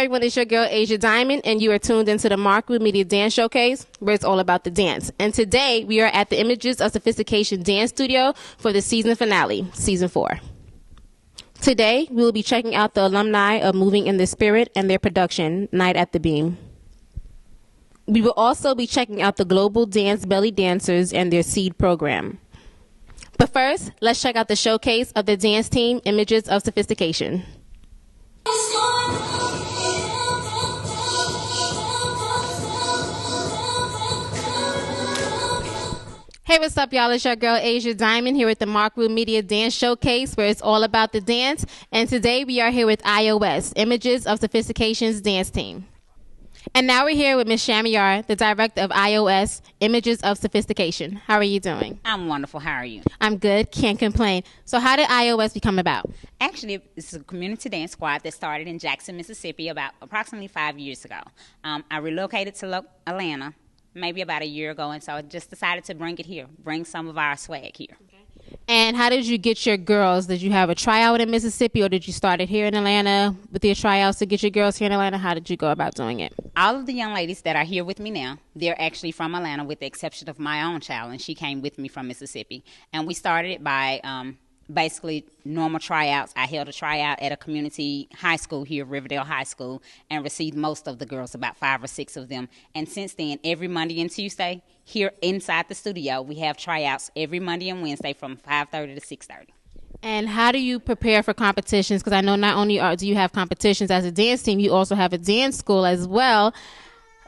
everyone, it's your girl Asia Diamond, and you are tuned into the Markwood Media Dance Showcase, where it's all about the dance. And today, we are at the Images of Sophistication Dance Studio for the season finale, Season 4. Today, we will be checking out the alumni of Moving in the Spirit and their production, Night at the Beam. We will also be checking out the Global Dance Belly Dancers and their SEED program. But first, let's check out the showcase of the dance team, Images of Sophistication. Hey, what's up, y'all? It's your girl, Asia Diamond, here with the Markwood Media Dance Showcase, where it's all about the dance. And today we are here with IOS, Images of Sophistication's dance team. And now we're here with Ms. Shamiyar, the director of IOS, Images of Sophistication. How are you doing? I'm wonderful. How are you? I'm good. Can't complain. So how did IOS become about? Actually, it's a community dance squad that started in Jackson, Mississippi about approximately 5 years ago. I relocated to Atlanta maybe about a year ago, and so I just decided to bring it here, bring some of our swag here. Okay. And how did you get your girls? Did you have a tryout in Mississippi, or did you start it here in Atlanta with your tryouts to get your girls here in Atlanta? How did you go about doing it? All of the young ladies that are here with me now, they're actually from Atlanta, with the exception of my own child, and she came with me from Mississippi. And we started it by basically normal tryouts. I held a tryout at a community high school here, Riverdale High School, and received most of the girls, about 5 or 6 of them. And since then, every Monday and Tuesday, here inside the studio, we have tryouts every Monday and Wednesday from 5:30 to 6:30. And how do you prepare for competitions? Because I know not only do you have competitions as a dance team, you also have a dance school as well.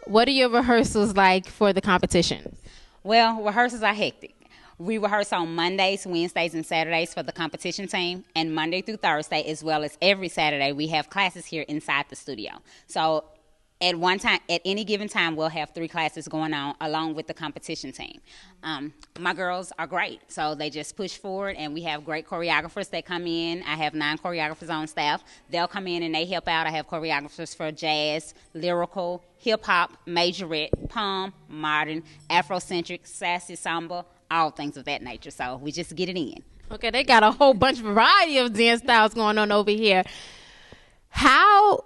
What are your rehearsals like for the competitions? Well, rehearsals are hectic. We rehearse on Mondays, Wednesdays, and Saturdays for the competition team, and Monday through Thursday, as well as every Saturday, we have classes here inside the studio. So at any given time, we'll have 3 classes going on along with the competition team. My girls are great, so they just push forward, and we have great choreographers that come in. I have 9 choreographers on staff. They'll come in and they help out. I have choreographers for jazz, lyrical, hip-hop, majorette, palm, modern, Afrocentric, sassy samba, all things of that nature. So we just get it in. Okay, they got a whole bunch of variety of dance styles going on over here. How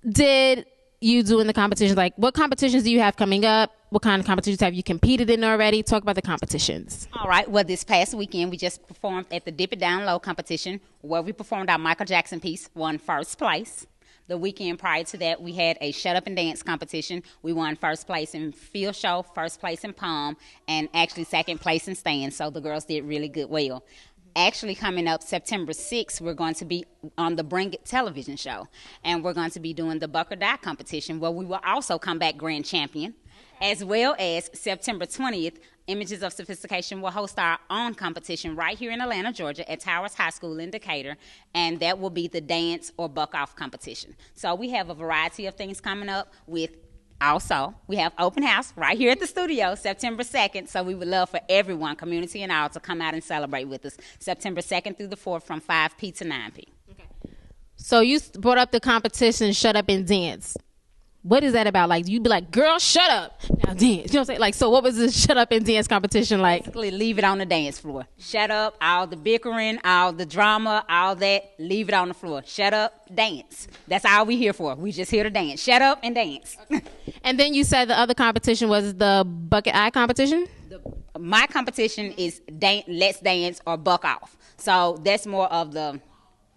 did you do in the competitions? Like, what competitions do you have coming up? What kind of competitions have you competed in already? Talk about the competitions. All right. Well, this past weekend, we just performed at the Dip It Down Low competition, where we performed our Michael Jackson piece, won first place. The weekend prior to that, we had a Shut Up and Dance competition. We won first place in field show, first place in palm, and actually second place in stand. So the girls did really good well. Actually, coming up September 6th, we're going to be on the Bring It television show. And we're going to be doing the Buck or Die competition, where we will also come back grand champion. As well as September 20th, Images of Sophistication will host our own competition right here in Atlanta, Georgia, at Towers High School in Decatur, and that will be the dance or buck-off competition. So we have a variety of things coming up with. Also, we have open house right here at the studio, September 2nd, so we would love for everyone, community and all, to come out and celebrate with us, September 2nd through the 4th from 5 p. to 9 p. Okay. So you brought up the competition, Shut Up and Dance. What is that about? Like, you'd be like, girl, shut up. Now dance. You know what I'm saying? Like, so what was this Shut Up and Dance competition like? Basically, leave it on the dance floor. Shut up, all the bickering, all the drama, all that, leave it on the floor. Shut up, dance. That's all we here for. We just here to dance. Shut up and dance. Okay. And then you said the other competition was the bucket eye competition? My competition is Let's Dance or Buck Off. So that's more of the...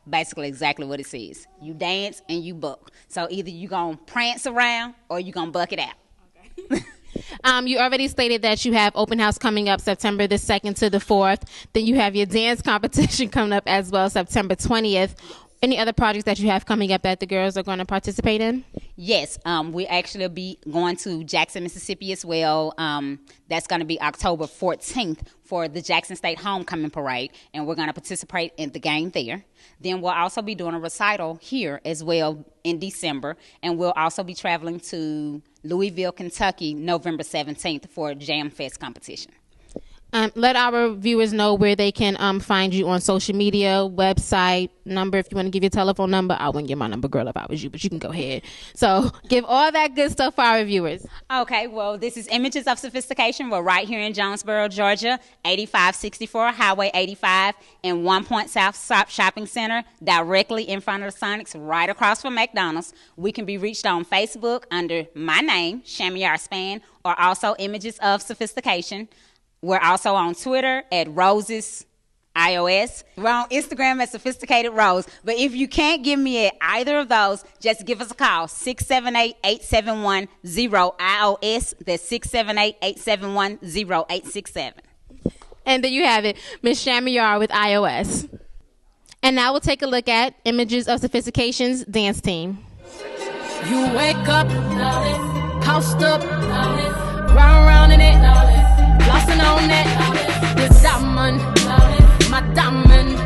basically exactly what it says. You dance and you buck. So either you going to prance around or you going to buck it out. Okay. You already stated that you have open house coming up September the 2nd to the 4th. Then you have your dance competition coming up as well, September 20th. Any other projects that you have coming up that the girls are going to participate in? Yes, we actually be going to Jackson, Mississippi as well. That's going to be October 14th for the Jackson State Homecoming Parade, and we're going to participate in the game there. Then we'll also be doing a recital here as well in December, and we'll also be traveling to Louisville, Kentucky, November 17th for a Jam Fest competition. Let our viewers know where they can find you on social media, website, number. If you want to give your telephone number, I wouldn't give my number, girl, if I was you, but you can go ahead. So give all that good stuff for our viewers. Okay, well, this is Images of Sophistication. We're right here in Jonesboro, Georgia, 8564 Highway 85 in 1 Point South Shopping Center, directly in front of the Sonics, right across from McDonald's. We can be reached on Facebook under my name, Shamiar Span, or also Images of Sophistication. We're also on Twitter at Roses iOS. We're on Instagram at Sophisticated Rose. But if you can't give me at either of those, just give us a call, 678-871-0IOS. That's 678-871-0867. And there you have it, Miss Shamiar with iOS. And now we'll take a look at Images of Sophistication's dance team. You wake up, housed up, round in it, flossing on it. This diamond, my diamond.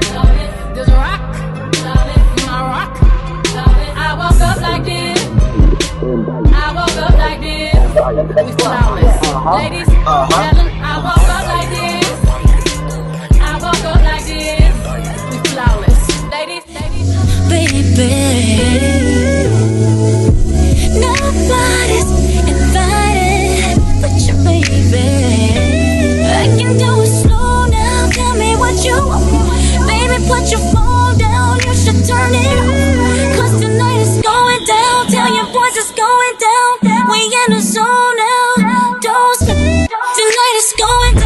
This rock, my rock. I woke up like this. I woke up like this. We flawless, ladies. Tell them I woke up like this. I woke up like this. We flawless, ladies. Baby, nobody's invited but you, baby. I can do it slow now. Tell me what you want. Baby, put your phone down. You should turn it off. 'Cause tonight is going down. Tell your boys it's going down. We in the zone now. Don't stop. Tonight is going down.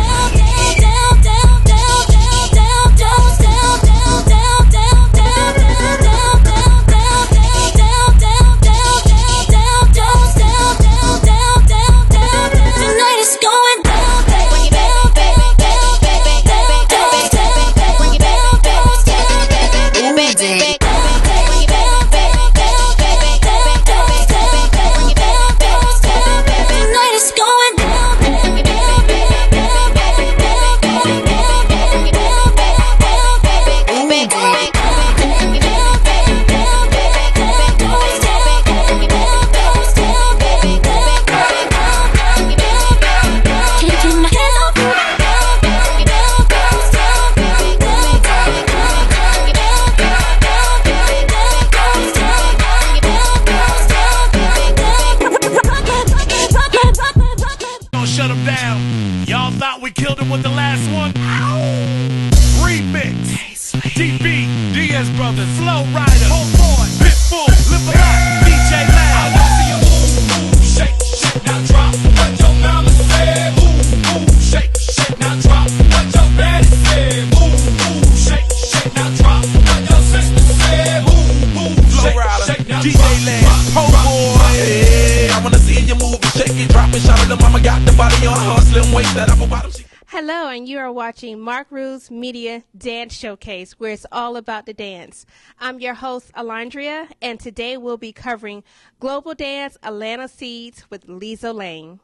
Hello, and you are watching Mark Rue's Media Dance Showcase, where it's all about the dance. I'm your host, Alandrea, and today we'll be covering Global Dance Atlanta Seeds with Lizzo Lane.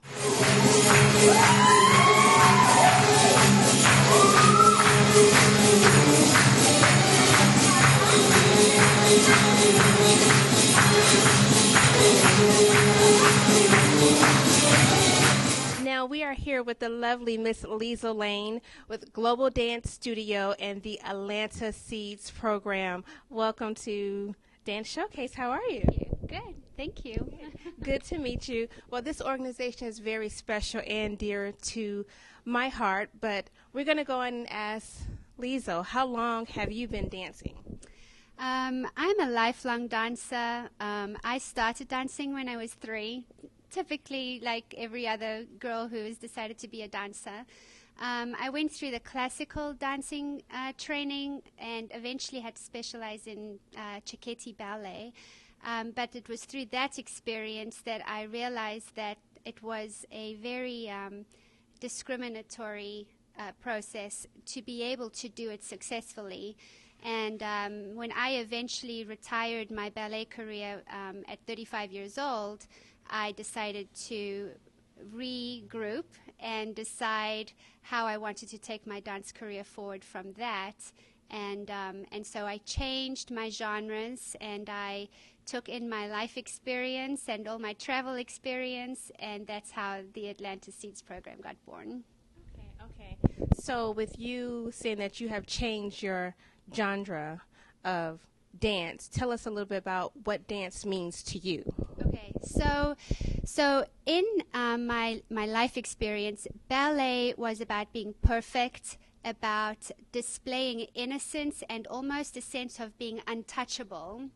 Now we are here with the lovely Miss Lizzo Lane with Global Dance Studio and the Atlanta Seeds program. Welcome to Dance Showcase. How are you? Good. Thank you. Good to meet you. Well, this organization is very special and dear to my heart, but we're going to go on and ask Lizzo, how long have you been dancing? I'm a lifelong dancer. I started dancing when I was 3. Typically, like every other girl who has decided to be a dancer. I went through the classical dancing training and eventually had to specialize in Cecchetti ballet. But it was through that experience that I realized that it was a very discriminatory process to be able to do it successfully. And when I eventually retired my ballet career at 35 years old, I decided to regroup and decide how I wanted to take my dance career forward from that. And so I changed my genres, and I took in my life experience and all my travel experience, and that's how the Atlanta Seeds program got born. Okay. So with you saying that you have changed your genre of dance, tell us a little bit about what dance means to you. Okay, so in my life experience, ballet was about being perfect, about displaying innocence and almost a sense of being untouchable.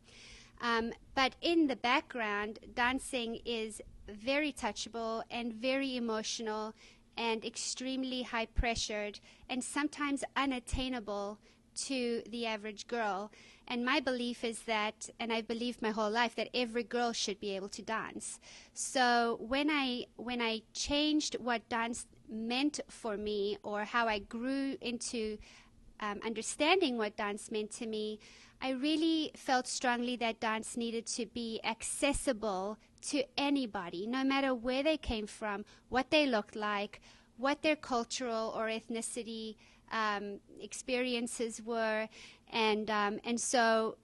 But in the background, dancing is very touchable and very emotional and extremely high pressured and sometimes unattainable to the average girl. And my belief is that, and I believed my whole life, that every girl should be able to dance. So when I changed what dance meant for me, or how I grew into understanding what dance meant to me, I really felt strongly that dance needed to be accessible to anybody, no matter where they came from, what they looked like, what their cultural or ethnicity experiences were, and so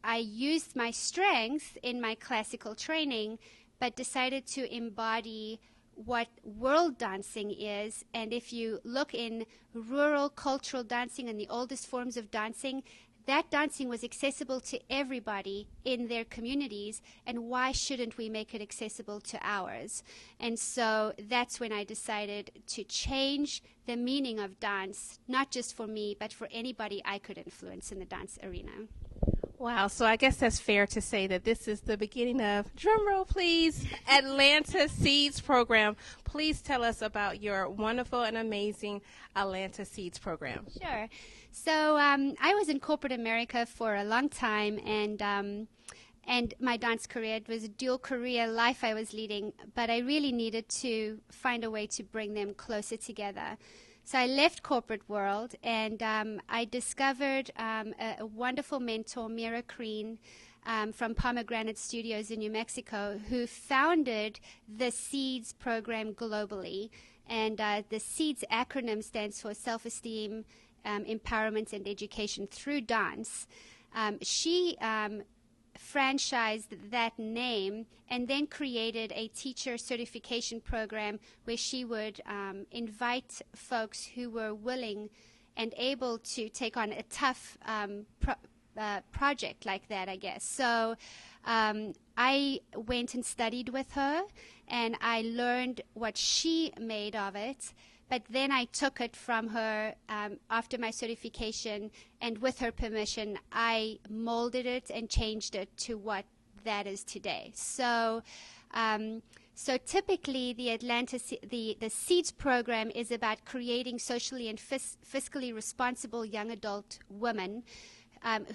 I used my strength in my classical training, but decided to embody what world dancing is. And if you look in rural cultural dancing and the oldest forms of dancing, that dancing was accessible to everybody in their communities, and why shouldn't we make it accessible to ours? And so that's when I decided to change the meaning of dance, not just for me, but for anybody I could influence in the dance arena. Wow, so I guess that's fair to say that this is the beginning of, drum roll please, Atlanta Seeds program. Please tell us about your wonderful and amazing Atlanta Seeds program. Sure. So I was in corporate America for a long time, and my dance career, it was a dual career life I was leading, but I really needed to find a way to bring them closer together. So I left corporate world, and I discovered a wonderful mentor, Mira Crean, from Pomegranate Studios in New Mexico, who founded the SEEDS program globally. And the SEEDS acronym stands for Self-Esteem, Empowerment, and Education Through Dance. She franchised that name and then created a teacher certification program where she would invite folks who were willing and able to take on a tough project like that, I guess. So I went and studied with her, and I learned what she made of it. But then I took it from her after my certification, and with her permission, I molded it and changed it to what that is today. So, so typically, the SEEDS program is about creating socially and fiscally responsible young adult women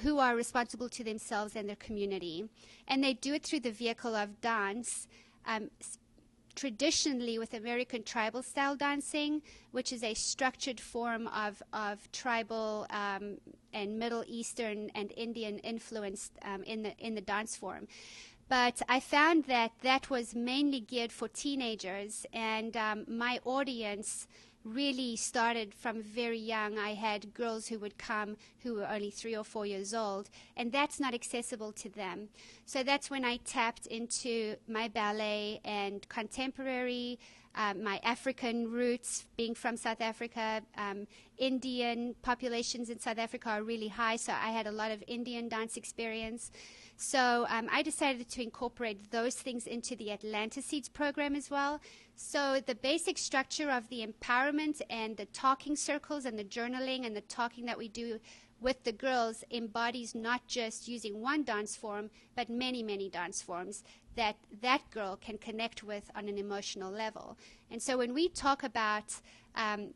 who are responsible to themselves and their community, and they do it through the vehicle of dance. Traditionally with American tribal style dancing, which is a structured form of tribal and Middle Eastern and Indian influence in the dance form. But I found that was mainly geared for teenagers, and my audience really started from very young. I had girls who would come who were only 3 or 4 years old, and that's not accessible to them. So that's when I tapped into my ballet and contemporary, my African roots, being from South Africa. Indian populations in South Africa are really high, so I had a lot of Indian dance experience. So I decided to incorporate those things into the Atlanta Seeds program as well. So the basic structure of the empowerment and the talking circles and the journaling and the talking that we do with the girls embodies not just using one dance form, but many, many dance forms that girl can connect with on an emotional level. And so when we talk about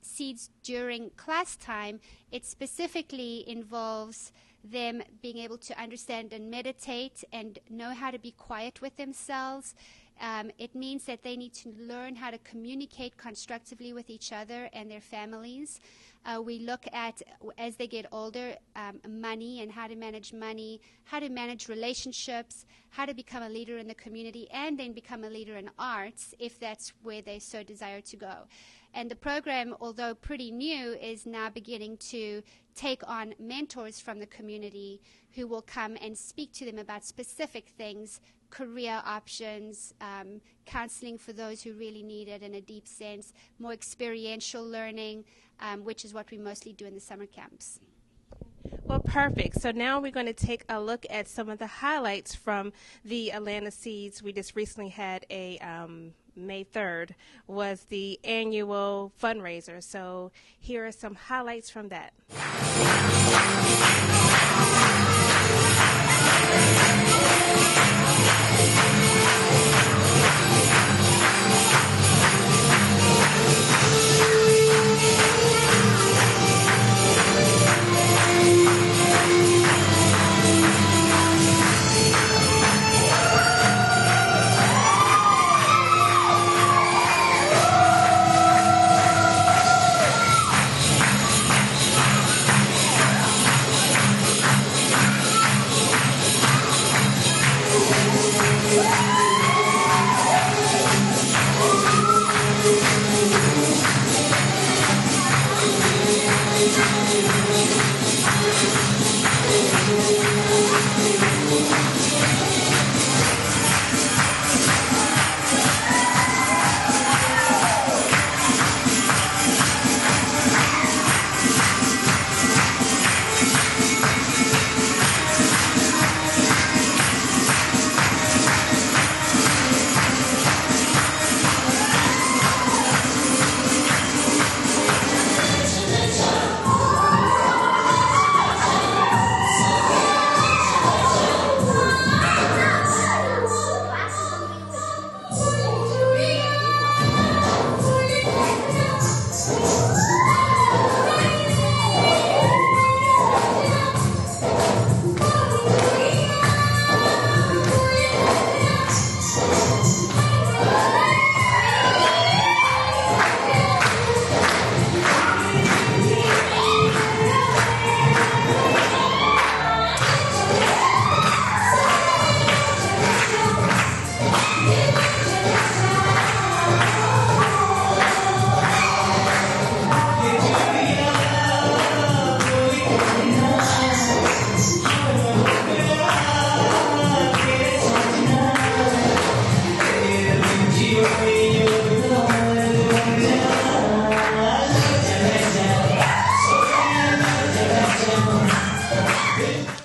Seeds during class time, it specifically involves them being able to understand and meditate and know how to be quiet with themselves. It means that they need to learn how to communicate constructively with each other and their families. We look at, as they get older, money and how to manage money, how to manage relationships, how to become a leader in the community, and then become a leader in arts if that's where they so desire to go. And the program, although pretty new, is now beginning to take on mentors from the community who will come and speak to them about specific things career options, counseling for those who really need it in a deep sense, more experiential learning, which is what we mostly do in the summer camps. Well, perfect. So now we're going to take a look at some of the highlights from the Atlanta Seeds. We just recently had a May 3rd was the annual fundraiser. So here are some highlights from that.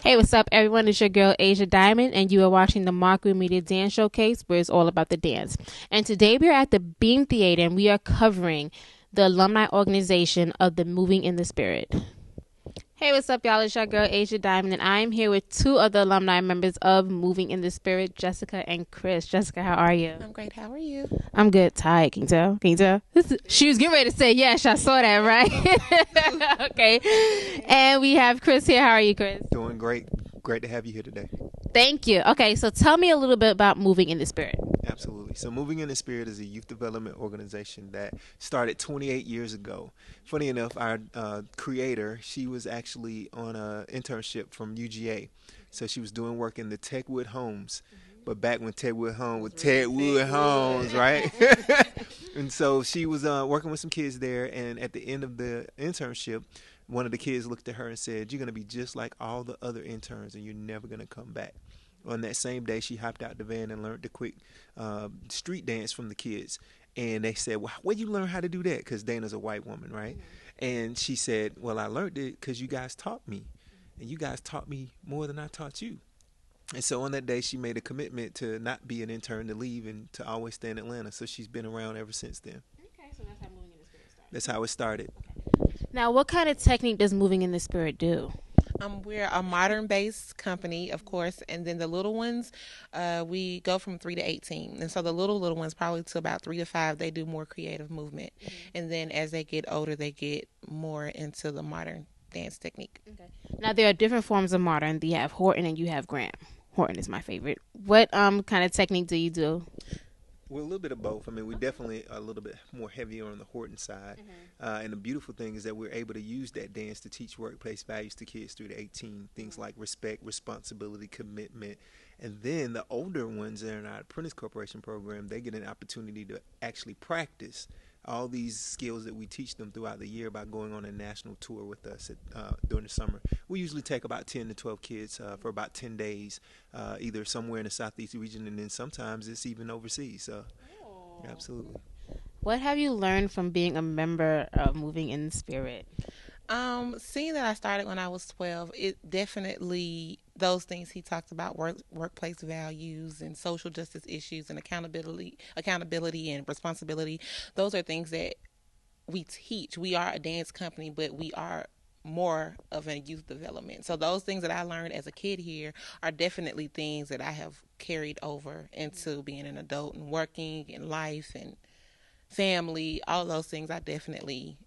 Hey, what's up, everyone? It's your girl, Asia Diamond, and you are watching the Mark Media Dance Showcase, where it's all about the dance. And today we are at the Beam Theater, and we are covering the alumni organization of the Moving in the Spirit. Hey, what's up, y'all? It's your girl, Asia Diamond, and I am here with two other alumni members of Moving in the Spirit, Jessica and Chris. Jessica, how are you? I'm great. How are you? I'm good. Tired. Can you tell? Can you tell? She was getting ready to say yes. I saw that, right? Okay. And we have Chris here. How are you, Chris? Doing great. Great to have you here today. Thank you. Okay, so tell me a little bit about Moving in the Spirit. Absolutely. So Moving in the Spirit is a youth development organization that started 28 years ago. Funny enough, our creator, she was actually on an internship from UGA. So she was doing work in the Techwood homes. But back when Techwood Home was Techwood Homes, right? And so she was working with some kids there, and at the end of the internship, one of the kids looked at her and said, "You're going to be just like all the other interns, and you're never going to come back." On that same day, she hopped out the van and learned the quick street dance from the kids. And they said, "Well, where'd you learn how to do that?" Because Dana's a white woman, right? And she said, "Well, I learned it because you guys taught me. And you guys taught me more than I taught you." And so on that day, she made a commitment to not be an intern, to leave, and to always stay in Atlanta. So she's been around ever since then. Okay, so that's how Moving in the Spirit started. That's how it started. Now, what kind of technique does Moving in the Spirit do? We're a modern-based company, of course, and then the little ones, we go from 3 to 18. And so the little ones, probably to about 3 to 5, they do more creative movement. And then as they get older, they get more into the modern dance technique. Okay. Now, there are different forms of modern. You have Horton and you have Graham. Horton is my favorite. What kind of technique do you do? Well, a little bit of both. I mean, we definitely are a little bit more heavier on the Horton side. And the beautiful thing is that we're able to use that dance to teach workplace values to kids through to 18. Things like respect, responsibility, commitment. And then the older ones that are in our Apprentice Corporation program, they get an opportunity to actually practice all these skills that we teach them throughout the year by going on a national tour with us during the summer. We usually take about 10 to 12 kids for about 10 days, either somewhere in the Southeast region, and then sometimes it's even overseas. So, yeah, absolutely. What have you learned from being a member of Moving in Spirit? Seeing that I started when I was 12, it definitely, those things he talked about, workplace values and social justice issues and accountability and responsibility. Those are things that we teach. We are a dance company, but we are more of a youth development. So those things that I learned as a kid here are definitely things that I have carried over into being an adult and working in life and family. All those things I definitely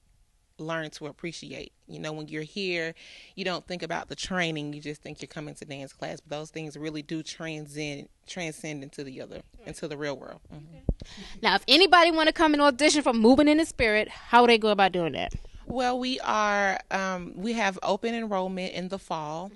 learn to appreciate. You know, when you're here, you don't think about the training, you just think you're coming to dance class, but those things really do transcend into the real world. Now, if anybody want to come and audition for Moving in the Spirit, how would they go about doing that? Well, we have open enrollment in the fall.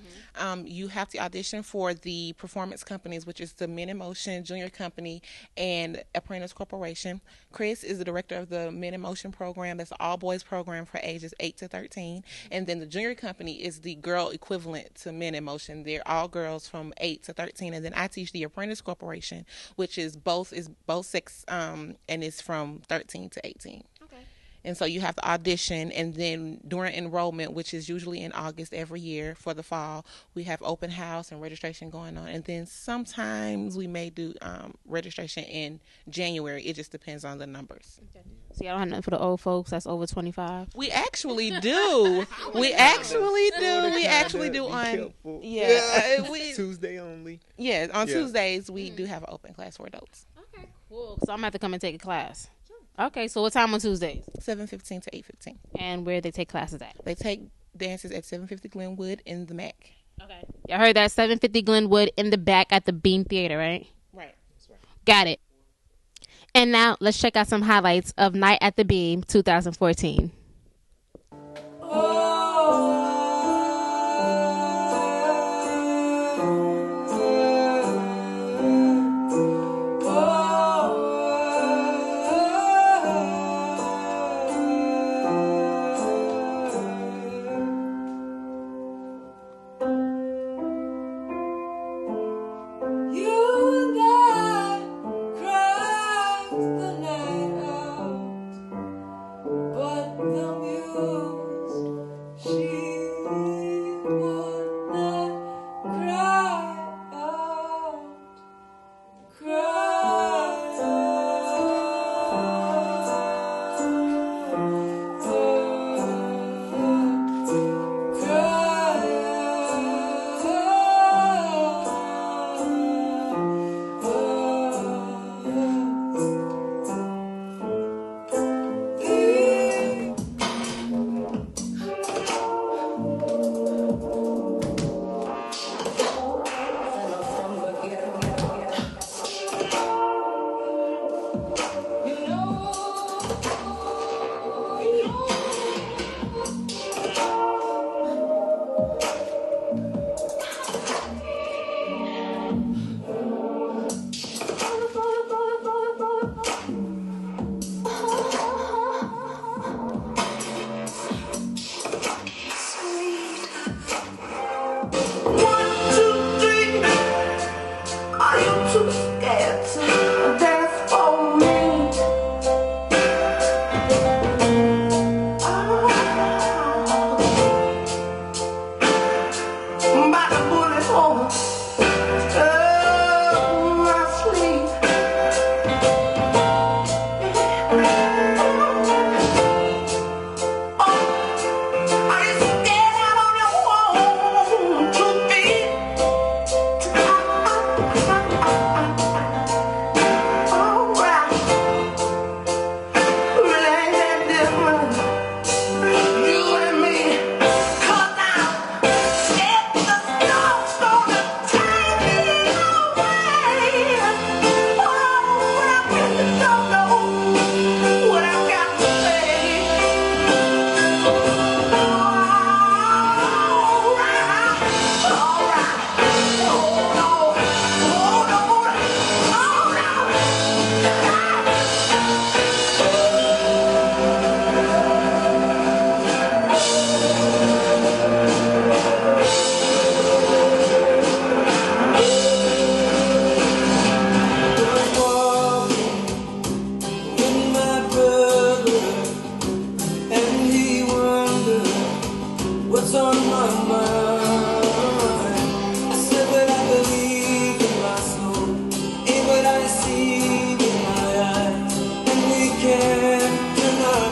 You have to audition for the performance companies, which is the Men in Motion Junior Company and Apprentice Corporation. Chris is the director of the Men in Motion program. That's an all-boys program for ages 8 to 13. And then the Junior Company is the girl equivalent to Men in Motion. They're all girls from 8 to 13. And then I teach the Apprentice Corporation, which is both sex, and is from 13 to 18. And so you have to audition, and then during enrollment, which is usually in August every year for the fall, we have open house and registration going on. And then sometimes we may do registration in January. It just depends on the numbers. So y'all don't have nothing for the old folks that's over 25? We actually do. We actually do on Tuesday only. Yeah, on Tuesdays we do have an open class for adults. Okay, cool. So I'm going to have to come and take a class. Okay, so what time on Tuesdays? 7:15 to 8:15. And where they take classes at? They take dances at 750 Glenwood in the MAC. Okay. Y'all heard that? 750 Glenwood in the back at the Beam Theater, right? Right. That's right. Got it. And now let's check out some highlights of Night at the Beam 2014. But the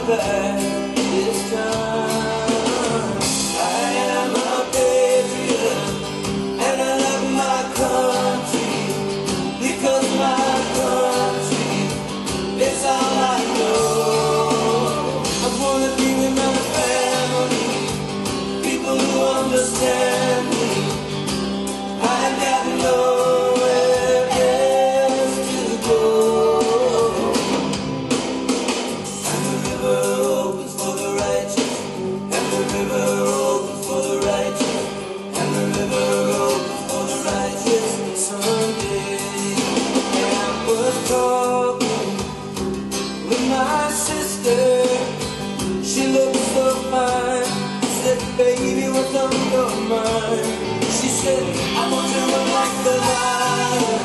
back this time. I am a patriot, and I love my country, because my country is all I know. I wanna be with my family, people who understand me. I got nowhere else to go. And the river opens for the righteous, and the river opens for the righteous, and the river opens for the righteous. Someday I was talking with my sister. She looked so fine. Said, baby, what's on your mind? She said, I want to run like the lion,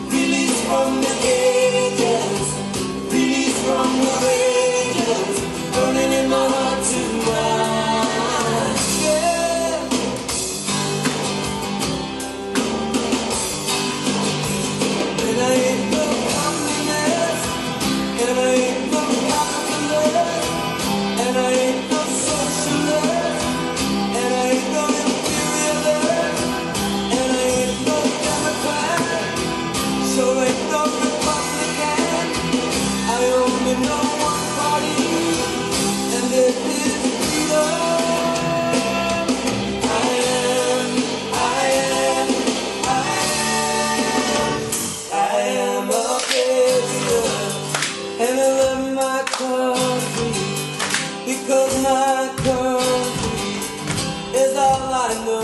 released from the cages, released from the rages, burning in my heart tonight. Yeah. And I ain't no communist, and I ain't no capitalist, and I ain't no socialist, and I ain't no imperialist, and I ain't no Democrat, so ain't no Republican. I only know one party, and it is freedom. I am a patriot, and I love my country, because my country is all I know.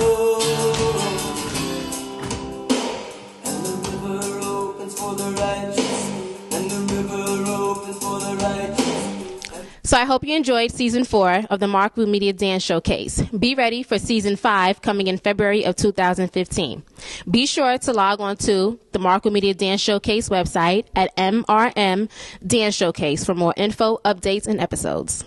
And the river opens for the righteous, and the river opens for the righteous. So I hope you enjoyed season 4 of the Markwood Media Dance Showcase. Be ready for season 5 coming in February of 2015. Be sure to log on to the Markwood Media Dance Showcase website at MRM Dance Showcase for more info, updates, and episodes.